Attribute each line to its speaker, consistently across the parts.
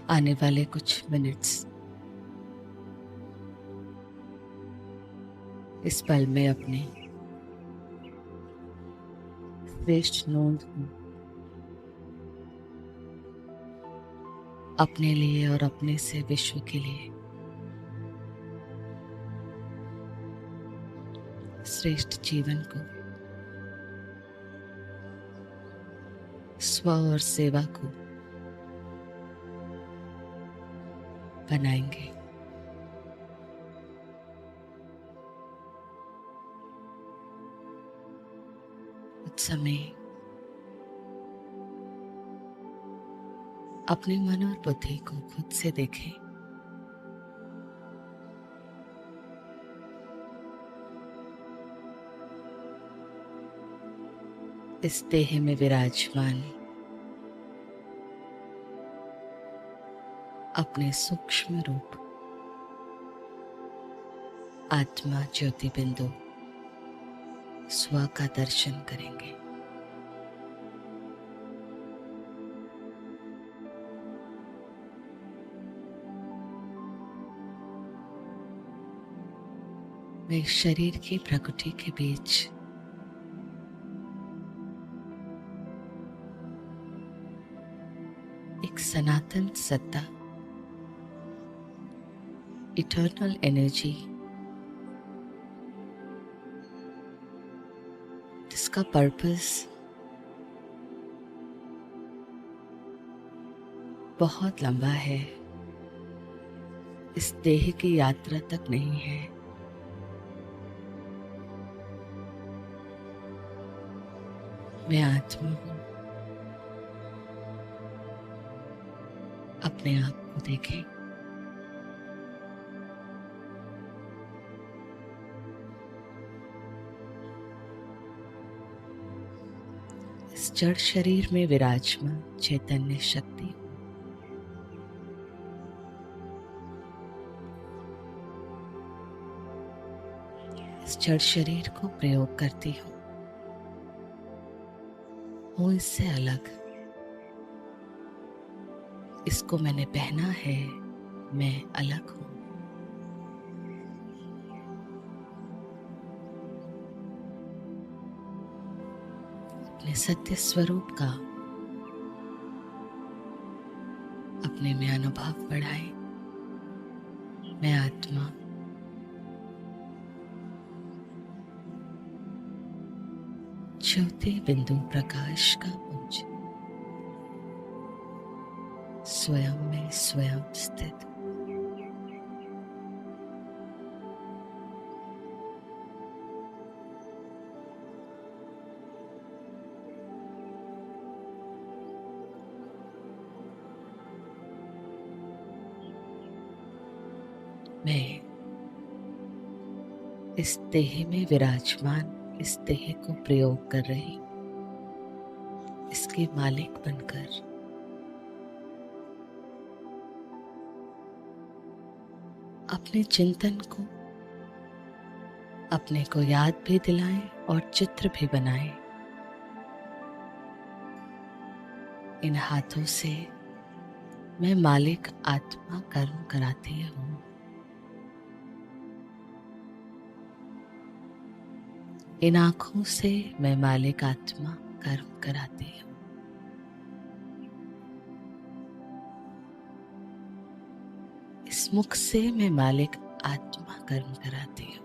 Speaker 1: आने वाले कुछ मिनट्स इस पल में अपने श्रेष्ठ नोट को अपने लिए और अपने से विश्व के लिए श्रेष्ठ जीवन को, स्व और सेवा को बनाएंगे। कुछ समय अपने मन और बुद्धि को खुद से देखें। इस देह में विराजमान अपने सूक्ष्म रूप आत्मा ज्योति बिंदु स्व का दर्शन करेंगे। मैं शरीर की प्रकृति के बीच एक सनातन सत्ता, इटर्नल एनर्जी, जिसका पर्पस बहुत लंबा है, इस देह की यात्रा तक नहीं है। मैं आत्मा हूं। अपने आप को देखें। इस जड़ शरीर में विराजमान चैतन्य शक्ति इस जड़ शरीर को प्रयोग करती हूँ इससे अलग। इसको मैंने पहना है, मैं अलग हूँ। अपने सत्य स्वरूप का अपने में अनुभव बढ़ाएं। मैं आत्मा ज्योति बिंदु प्रकाश का पुंज, स्वयं में स्वयं स्थित। मैं इस देह में विराजमान इस देह को प्रयोग कर रही, इसके मालिक बनकर अपने चिंतन को अपने को याद भी दिलाएं और चित्र भी बनाएं। इन हाथों से मैं मालिक आत्मा कर्म कराती हूँ। इन आँखों से मैं मालिक आत्मा कर्म कराती हूँ। इस मुख से मैं मालिक आत्मा कर्म कराती हूँ।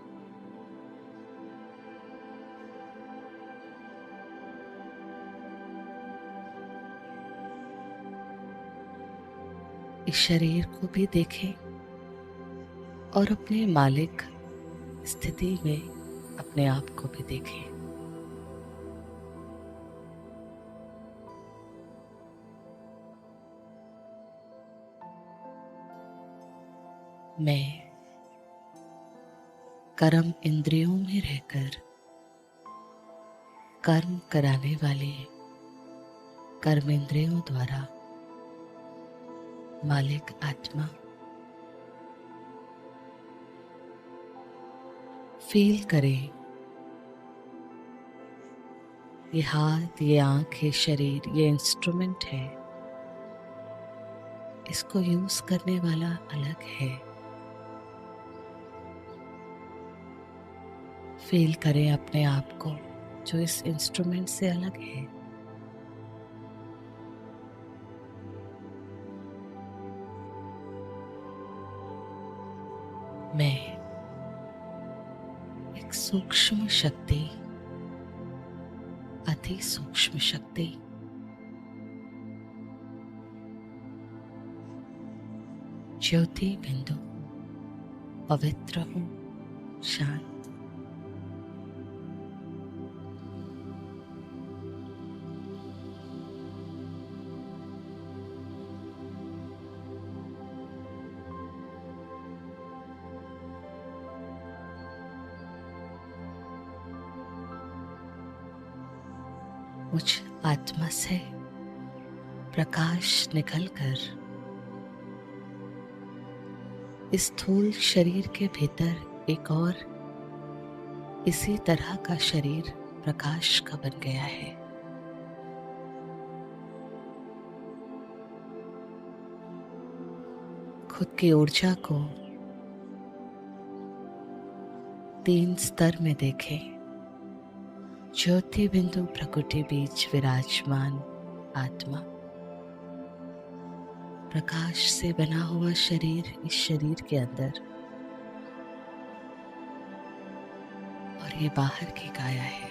Speaker 1: इस शरीर को भी देखें और अपने मालिक स्थिति में अपने आप को भी देखें। मैं कर्म इंद्रियों में रहकर कर्म कराने वाले कर्म इंद्रियों द्वारा मालिक आत्मा फील करें। ये हाथ, ये आंख, ये शरीर, ये इंस्ट्रूमेंट है। इसको यूज करने वाला अलग है। फील करें अपने आप को जो इस इंस्ट्रूमेंट से अलग है। मैं एक सूक्ष्म शक्ति, अति सूक्ष्म शक्ति, ज्योति बिंदु, पवित्र हूँ, शांत। मुझ आत्मा से प्रकाश निकलकर इस स्थूल शरीर के भीतर एक और इसी तरह का शरीर प्रकाश का बन गया है। खुद की ऊर्जा को 3 स्तर में देखें। ज्योति बिंदु प्रकृति बीच विराजमान आत्मा, प्रकाश से बना हुआ शरीर इस शरीर के अंदर, और ये बाहर की काया है।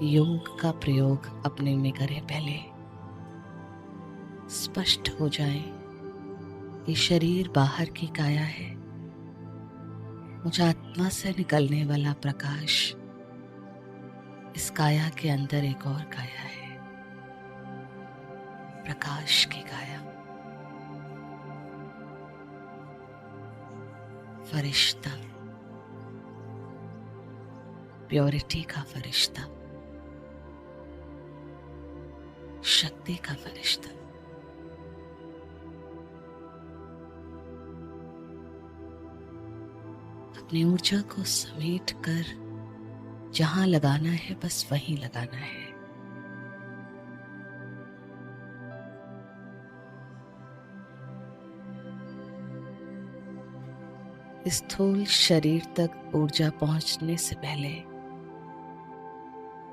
Speaker 1: योग का प्रयोग अपने में करें। पहले स्पष्ट हो जाए ये शरीर बाहर की काया है, मुझ आत्मा से निकलने वाला प्रकाश इस काया के अंदर एक और काया है, प्रकाश की काया, फरिश्ता, प्योरिटी का फरिश्ता, शक्ति का फरिश्ता। अपनी ऊर्जा को समेट कर जहां लगाना है बस वहीं लगाना है। स्थूल शरीर तक ऊर्जा पहुंचने से पहले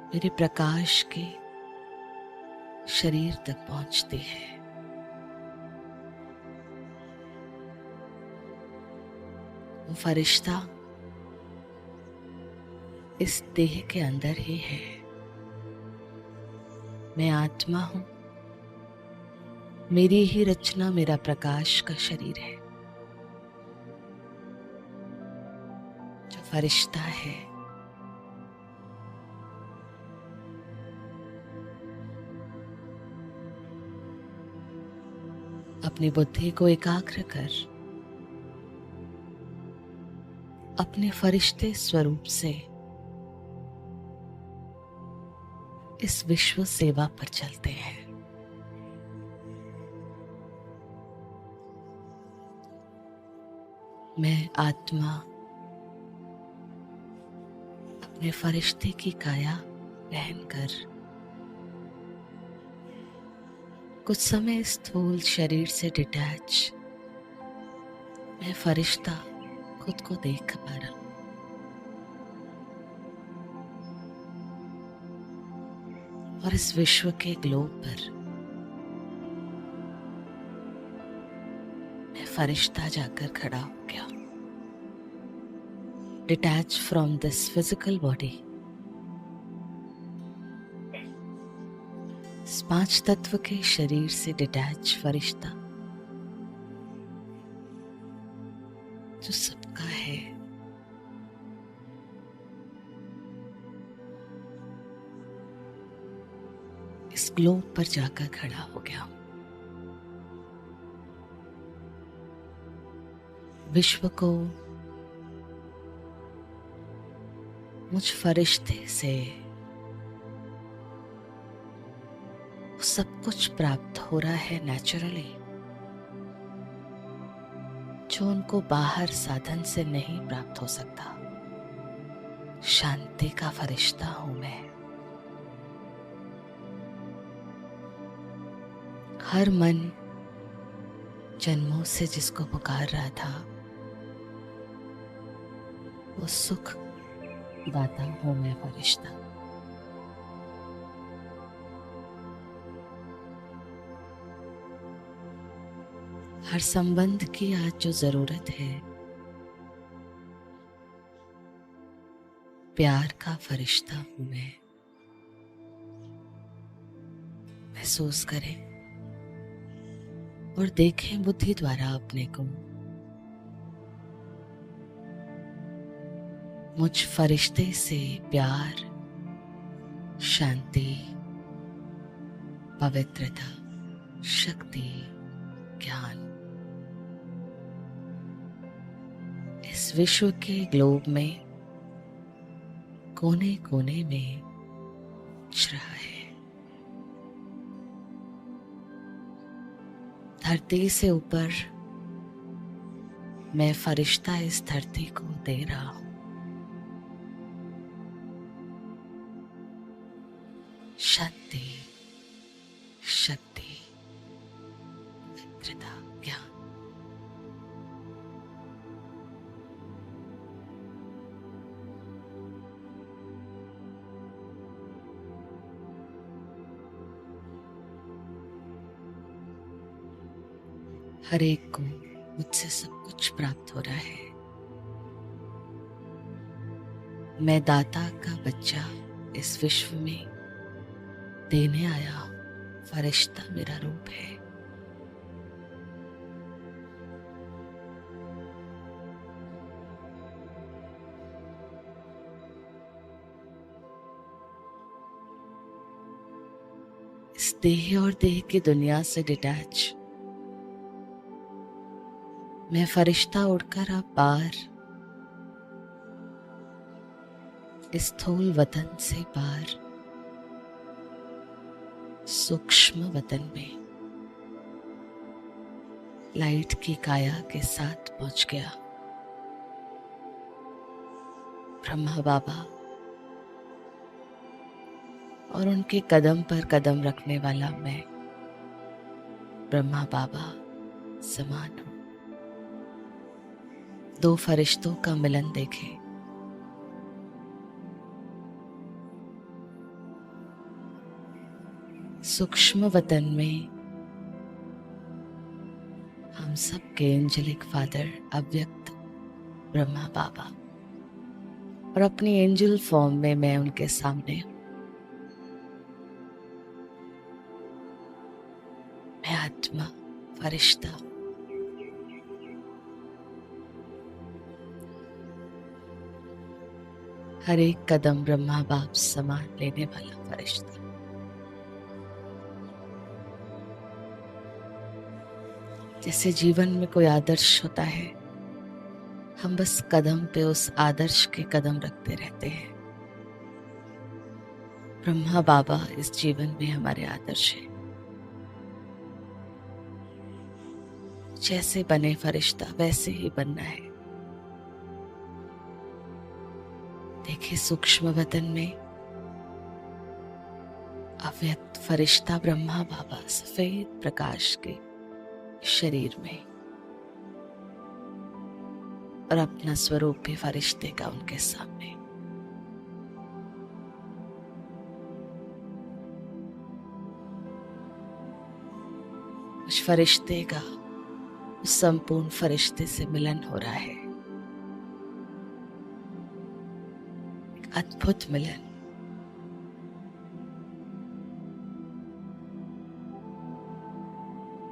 Speaker 1: मेरे प्रकाश की शरीर तक पहुंचती है। वो फरिश्ता इस देह के अंदर ही है। मैं आत्मा हूं, मेरी ही रचना मेरा प्रकाश का शरीर है। जो फरिश्ता है अपनी बुद्धि को एकाग्र कर अपने फरिश्ते स्वरूप से इस विश्व सेवा पर चलते हैं। मैं आत्मा अपने फरिश्ते की काया पहनकर कुछ समय स्थूल शरीर से डिटैच मैं फरिश्ता खुद को देख पा रहा हूं। और इस विश्व के ग्लोब पर मैं फरिश्ता जाकर खड़ा हो गया, detach from this physical body. इस 5 तत्व के शरीर से डिटैच फरिश्ता जो सबका है। इस ग्लोब पर जाकर खड़ा हो गया। विश्व को मुझ फरिश्ते से सब कुछ प्राप्त हो रहा है नेचुरली, जो उनको बाहर साधन से नहीं प्राप्त हो सकता। शांति का फरिश्ता हूं मैं। हर मन जन्मों से जिसको पुकार रहा था, वो सुख दाता हूं मैं फरिश्ता। हर संबंध की आज जो जरूरत है, प्यार का फरिश्ता हूं मैं। महसूस करें और देखें बुद्धि द्वारा अपने को। मुझ फरिश्ते से प्यार, शांति, पवित्रता, शक्ति, ज्ञान इस विश्व के ग्लोब में कोने कोने में उछ रहा है। धरती से ऊपर मैं फरिश्ता इस धरती को दे रहा हूं। शांति, शक्ति, पवित्रता, ज्ञान। हर एक को मुझसे सब कुछ प्राप्त हो रहा है। मैं दाता का बच्चा इस विश्व में देने आया हूं। फरिश्ता मेरा रूप है। इस देह और देह की दुनिया से डिटैच मैं फरिश्ता उड़कर अब पार इस स्थूल वतन से पार सूक्ष्म वतन में लाइट की काया के साथ पहुंच गया। ब्रह्मा बाबा और उनके कदम पर कदम रखने वाला मैं ब्रह्मा बाबा समान हूं। दो फरिश्तों का मिलन देखें। सूक्ष्म वतन में हम सब के एंजेलिक फादर अव्यक्त ब्रह्मा बाबा और अपनी एंजल फॉर्म में मैं उनके सामने हूं। मैं आत्मा फरिश्ता। हर एक कदम ब्रह्मा बाप समान लेने वाला फरिश्ता। जैसे जीवन में कोई आदर्श होता है, हम बस कदम पे उस आदर्श के कदम रखते रहते हैं। ब्रह्मा बाबा इस जीवन में हमारे आदर्श हैं। जैसे बने फरिश्ता वैसे ही बनना है। देखिए सूक्ष्म वतन में अव्यक्त फरिश्ता ब्रह्मा बाबा सफेद प्रकाश के शरीर में और अपना स्वरूप भी फरिश्ते का उनके सामने। उस फरिश्ते का उस संपूर्ण फरिश्ते से मिलन हो रहा है। एक अद्भुत मिलन।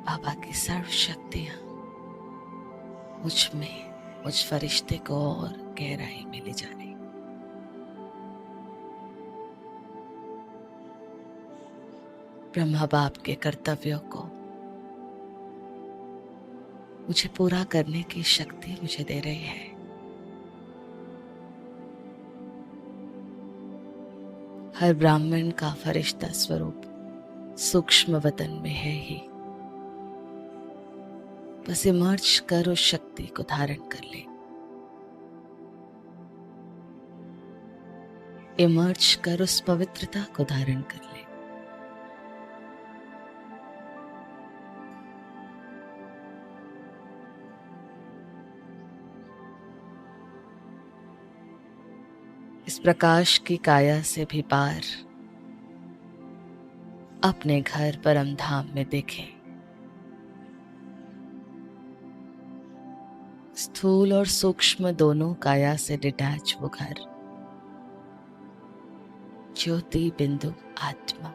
Speaker 1: बाबा की सर्व शक्तियां मुझ में, मुझ फरिश्ते को और गहराई में ले जाने। ब्रह्मा बाप के कर्तव्यों को मुझे पूरा करने की शक्ति मुझे दे रही है। हर ब्राह्मण का फरिश्ता स्वरूप सूक्ष्म वतन में है ही। बस इमर्ज कर उस शक्ति को धारण कर ले। इमर्ज कर उस पवित्रता को धारण कर ले। इस प्रकाश की काया से भी पार अपने घर परम धाम में देखें। स्थूल और सूक्ष्म दोनों काया से डिटैच वो घर, ज्योति बिंदु आत्मा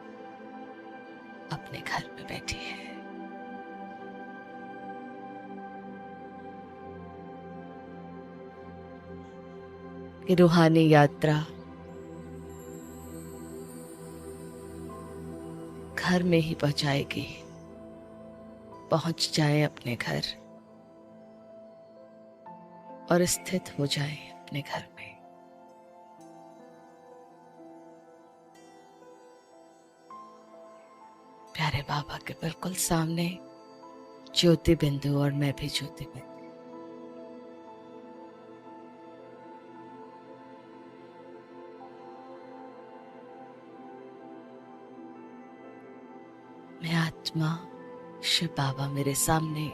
Speaker 1: अपने घर में बैठी है। कि रूहानी यात्रा घर में ही पहुंचाएगी। पहुंच जाए अपने घर और स्थित हो जाए अपने घर में। प्यारे बाबा के बिल्कुल सामने ज्योति बिंदु और मैं भी ज्योति बिंदु। मैं आत्मा, शिव बाबा मेरे सामने।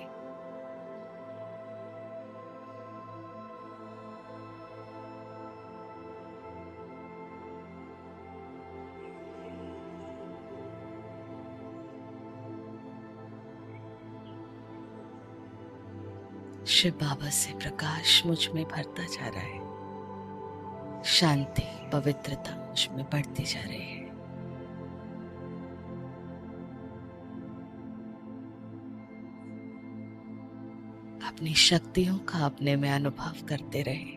Speaker 1: शिव बाबा से प्रकाश मुझ में भरता जा रहा है। शांति, पवित्रता मुझ में बढ़ती जा रही है। अपनी शक्तियों का अपने में अनुभव करते रहे।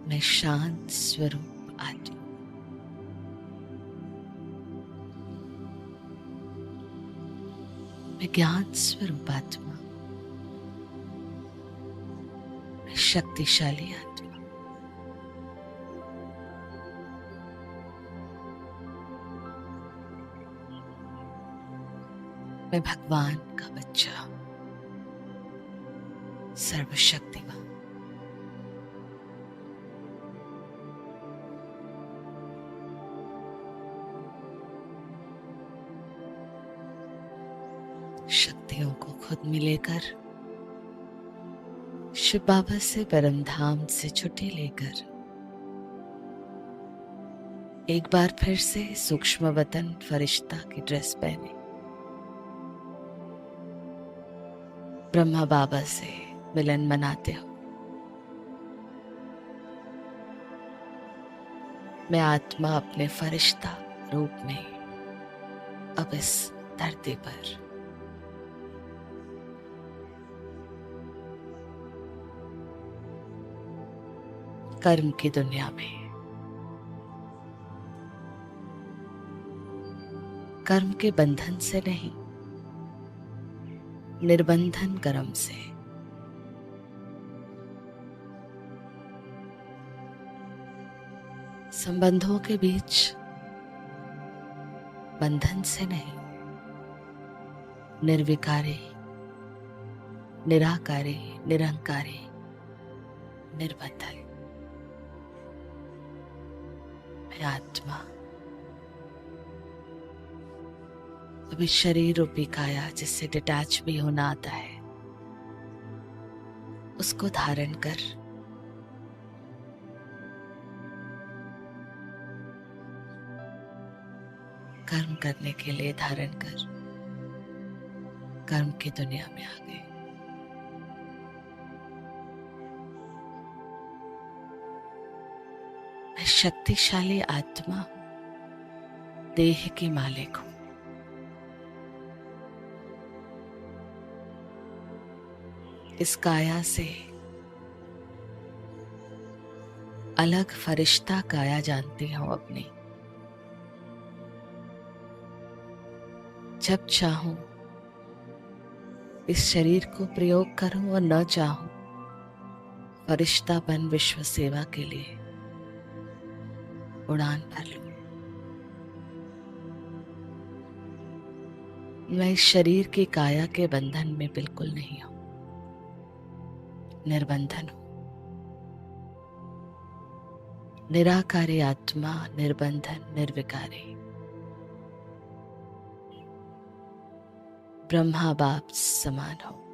Speaker 1: मैं शांत स्वरूप आत्मा। मैं ज्ञान स्वरूप आत्मा। मैं शक्तिशाली आत्मा। मैं भगवान का बच्चा, सर्वशक्तिमान। शक्तियों को खुद में लेकर, शिव बाबा से परम धाम से छुट्टी लेकर एक बार फिर से सूक्ष्म वतन फरिश्ता की ड्रेस पहने ब्रह्मा बाबा से मिलन मनाते हो। मैं आत्मा अपने फरिश्ता रूप में अब इस धरती पर कर्म की दुनिया में, कर्म के बंधन से नहीं, निर्बंधन कर्म से, संबंधों के बीच बंधन से नहीं, निर्विकारी, निराकारी, निरंकारी, निर्बंधन। मैं आत्मा अभी शरीर रूपी काया जिससे डिटैच भी होना आता है, उसको धारण कर कर्म करने के लिए धारण कर कर्म की दुनिया में आ गए। मैं शक्तिशाली आत्मा हूं, देह की मालिक हूं। इस काया से अलग फरिश्ता काया जानती हूं अपनी। जब चाहूं इस शरीर को प्रयोग करूं और न चाहूं फरिश्तापन विश्व सेवा के लिए उड़ान भर लूं। मैं इस शरीर की काया के बंधन में बिल्कुल नहीं हूं, निर्बंधन हूं। निराकारी आत्मा, निर्बंधन, निर्विकारी। ब्रह्मा बाप समान हो।